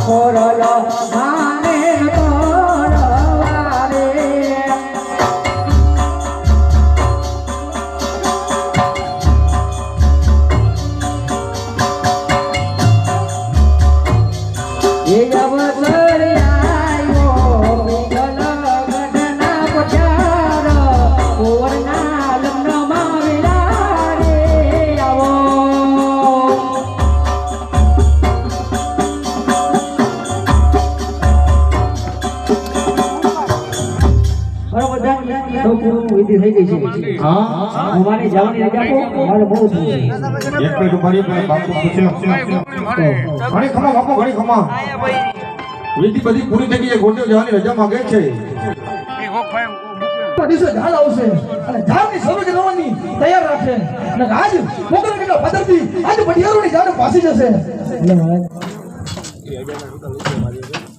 કોરલો માને તોડવારે એ અવસર આવ્યો વિગલ ગઢના પચાર કોરના લગ્નમાં વેલા રે આવો વિધિ થઈ ગઈ છે હા અમારી જવાની રજા આપો મારે બહુ છે એક મિનિટ ઉભા રહ્યો બાપુ પૂછ્યો ઘણી ખમા બાપુ ઘણી ખમા વિધિ બધી પૂરી થઈ ગઈ છે ગોંડલ જવાની રજા માંગે છે દિવસે ઝાડ આવશે અને ઝાડની સર્વ જનવાની તૈયાર રાખે અને આજ મોગલ કેટલા પદરથી આજ બડિયારોની ઝાડ પાસી જશે